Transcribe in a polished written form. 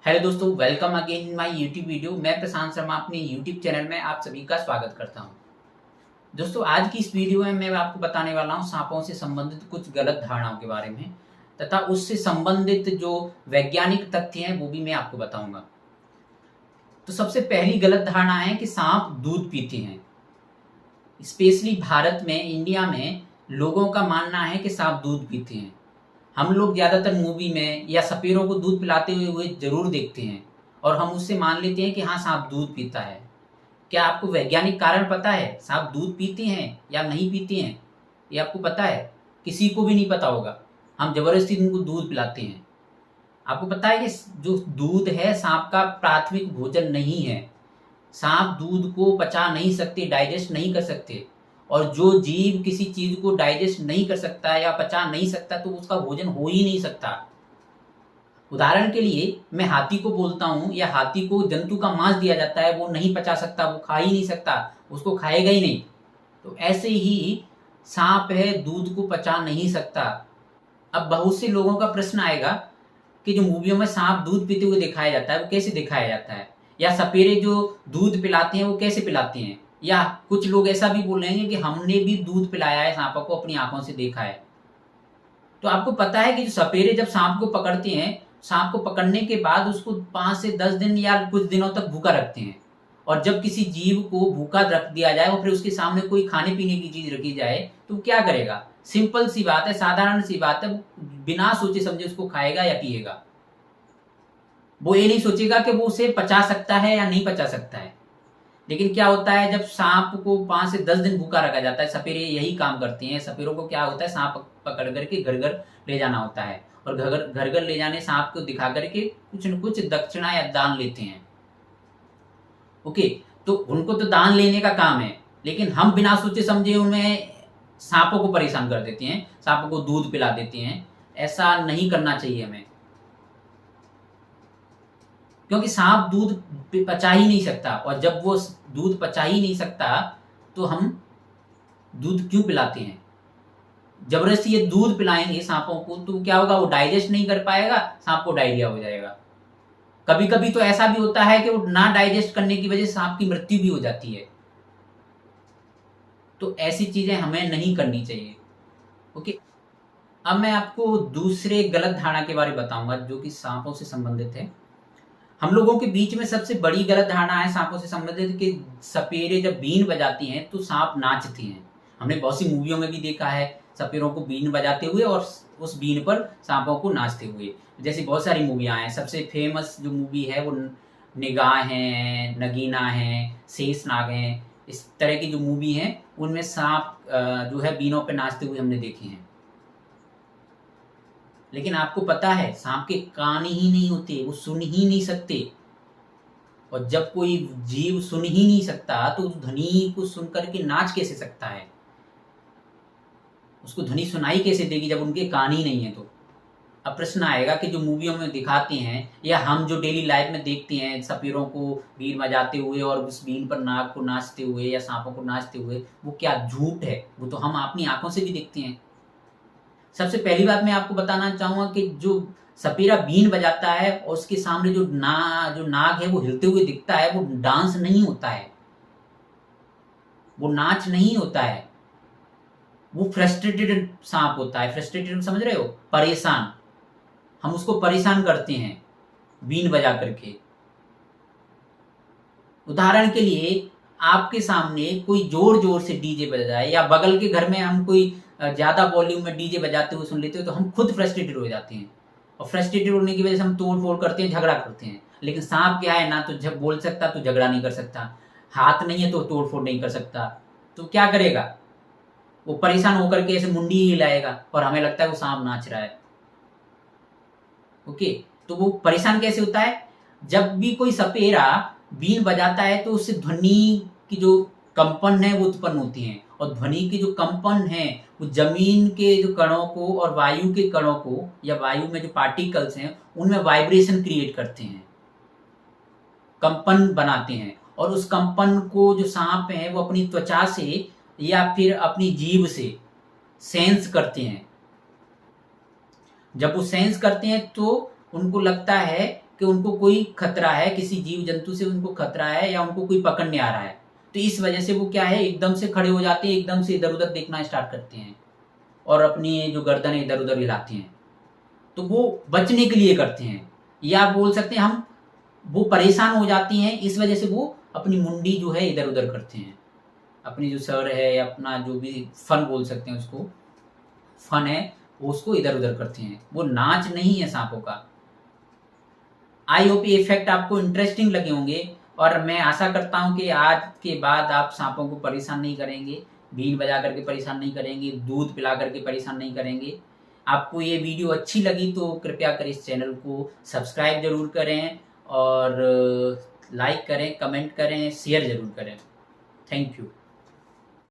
Hello दोस्तों, welcome again in my YouTube video. मैं प्रशांत शर्मा अपने यूट्यूब चैनल में आप सभी का स्वागत करता हूं। दोस्तों, आज की इस वीडियो में मैं आपको बताने वाला हूं सांपों से संबंधित कुछ गलत धारणाओं के बारे में तथा उससे संबंधित जो वैज्ञानिक तथ्य हैं वो भी मैं आपको बताऊंगा। तो सबसे पहली गलत धारणा है कि सांप दूध पीते हैं। स्पेशली भारत में, इंडिया में लोगों का मानना है कि सांप दूध पीते हैं। हम लोग ज़्यादातर मूवी में या सपेरों को दूध पिलाते हुए ज़रूर देखते हैं और हम उससे मान लेते हैं कि हाँ, सांप दूध पीता है। क्या आपको वैज्ञानिक कारण पता है सांप दूध पीते हैं या नहीं पीते हैं? ये आपको पता है? किसी को भी नहीं पता होगा। हम ज़बरदस्ती उनको दूध पिलाते हैं। आपको पता है कि जो दूध है सांप का प्राथमिक भोजन नहीं है। सांप दूध को पचा नहीं सकते, डाइजेस्ट नहीं कर सकते। और जो जीव किसी चीज को डाइजेस्ट नहीं कर सकता या पचा नहीं सकता तो उसका भोजन हो ही नहीं सकता। उदाहरण के लिए मैं हाथी को बोलता हूँ या हाथी को जंतु का मांस दिया जाता है, वो नहीं पचा सकता, वो खा ही नहीं सकता, उसको खाएगा ही नहीं। तो ऐसे ही सांप है, दूध को पचा नहीं सकता। अब बहुत से लोगों का प्रश्न आएगा कि जो मूवियों में सांप दूध पीते हुए दिखाया जाता है वो कैसे दिखाया जाता है, या सपेरे जो दूध पिलाते हैं वो कैसे पिलाते हैं। या कुछ लोग ऐसा भी बोलेंगे कि हमने भी दूध पिलाया है सांपों को, अपनी आंखों से देखा है। तो आपको पता है कि जो सपेरे जब सांप को पकड़ते हैं, सांप को पकड़ने के बाद उसको 5 से 10 दिन या कुछ दिनों तक भूखा रखते हैं। और जब किसी जीव को भूखा रख दिया जाए और फिर उसके सामने कोई खाने पीने की चीज रखी जाए तो वो क्या करेगा? सिंपल सी बात है, साधारण सी बात है, बिना सोचे समझे उसको खाएगा या पिएगा। वो ये नहीं सोचेगा कि वो उसे पचा सकता है या नहीं पचा सकता है। लेकिन क्या होता है, जब सांप को 5 से 10 दिन भूखा रखा जाता है, सपेरे यही काम करते हैं। सपेरों को क्या होता है, सांप पकड़ करके घर घर ले जाना होता है और घर घर ले जाने सांप को दिखा करके कुछ न कुछ दक्षिणा या दान लेते हैं। ओके, तो उनको तो दान लेने का काम है, लेकिन हम बिना सोचे समझे उन्हें सांपों को परेशान कर देते हैं, सांपों को दूध पिला देते हैं। ऐसा नहीं करना चाहिए हमें, क्योंकि सांप दूध पचा ही नहीं सकता। और जब वो दूध पचा ही नहीं सकता तो हम दूध क्यों पिलाते हैं? जबरदस्ती ये दूध पिलाएंगे सांपों को तो क्या होगा, वो डाइजेस्ट नहीं कर पाएगा, सांप को डायरिया हो जाएगा। कभी कभी तो ऐसा भी होता है कि वो ना डाइजेस्ट करने की वजह से सांप की मृत्यु भी हो जाती है। तो ऐसी चीजें हमें नहीं करनी चाहिए। ओके, अब मैं आपको दूसरे गलत धारणा के बारे में बताऊंगा जो कि सांपों से संबंधित है। हम लोगों के बीच में सबसे बड़ी गलत धारणा है सांपों से संबंधित कि सपेरे जब बीन बजाती हैं तो सांप नाचते हैं। हमने बहुत सी मूवियों में भी देखा है सपेरों को बीन बजाते हुए और उस बीन पर सांपों को नाचते हुए। जैसी बहुत सारी मूवियाँ हैं, सबसे फेमस जो मूवी है वो निगाह है, नगीना है, शेषनाग है। इस तरह की जो मूवी है उनमें सांप जो है बीनों पर नाचते हुए हमने देखे हैं। लेकिन आपको पता है सांप के कान ही नहीं होते, वो सुन ही नहीं सकते। और जब कोई जीव सुन ही नहीं सकता तो उस ध्वनि को सुनकर के नाच कैसे सकता है? उसको ध्वनि सुनाई कैसे देगी जब उनके कान ही नहीं है? तो अब प्रश्न आएगा कि जो मूवियों में दिखाते हैं या हम जो डेली लाइफ में देखते हैं सपेरों को बीन बजाते हुए और उस बीन पर नाग को नाचते हुए या सांपों को नाचते हुए, वो क्या झूठ है? वो तो हम अपनी आंखों से भी देखते हैं। सबसे पहली बात मैं आपको बताना चाहूंगा कि जो सपेरा बीन बजाता है और उसके सामने जो नाग है वो हिलते हुए दिखता है, वो डांस नहीं होता है, वो नाच नहीं होता है, वो फ्रस्ट्रेटेड सांप होता है। फ्रस्ट्रेटेड समझ रहे हो? परेशान। हम उसको परेशान करते हैं बीन बजा करके। उदाहरण के लिए आपके सामने कोई जोर जोर से डीजे बजाए या बगल के घर में हम कोई ज्यादा वॉल्यूम में डीजे बजाते हुए सुन लेते हो तो हम खुद फ्रस्ट्रेटेड हो जाते हैं। और फ्रस्ट्रेटेड होने की वजह से हम तोड़ फोड़ करते हैं, झगड़ा करते हैं। लेकिन सांप क्या है, ना तो जब बोल सकता तो झगड़ा नहीं कर सकता, हाथ नहीं है तो तोड़ फोड़ नहीं कर सकता। तो क्या करेगा? वो परेशान होकर के ऐसे मुंडी ही हिलाएगा और हमें लगता है वो सांप नाच रहा है। ओके, तो वो परेशान कैसे होता है? जब भी कोई सपेरा बीन बजाता है तो उससे ध्वनि की जो कंपन है वो उत्पन्न होती है। और ध्वनि की जो कंपन है वो जमीन के जो कणों को और वायु के कणों को या वायु में जो पार्टिकल्स हैं उनमें वाइब्रेशन क्रिएट करते हैं, कंपन बनाते हैं। और उस कंपन को जो सांप है वो अपनी त्वचा से या फिर अपनी जीभ से सेंस करते हैं। जब वो सेंस करते हैं तो उनको लगता है कि उनको कोई खतरा है, किसी जीव जंतु से उनको खतरा है या उनको कोई पकड़ने आ रहा है, तो इस वजह से वो क्या है एकदम से खड़े हो जाते हैं, एकदम से इधर उधर देखना स्टार्ट करते हैं और अपनी जो गर्दन इधर उधर हिलाते हैं। तो वो बचने के लिए करते हैं, या आप बोल सकते हैं हम वो परेशान हो जाती हैं, इस वजह से वो अपनी मुंडी जो है इधर उधर करते हैं, अपनी जो सर है या अपना जो भी फन बोल सकते हैं उसको, फन है वो उसको इधर उधर करते हैं। वो नाच नहीं है सांपों का। आई होप ये इफेक्ट आपको इंटरेस्टिंग लगे होंगे और मैं आशा करता हूं कि आज के बाद आप सांपों को परेशान नहीं करेंगे, बीन बजा करके परेशान नहीं करेंगे, दूध पिला करके परेशान नहीं करेंगे। आपको ये वीडियो अच्छी लगी तो कृपया कर इस चैनल को सब्सक्राइब जरूर करें और लाइक करें, कमेंट करें, शेयर जरूर करें। Thank you.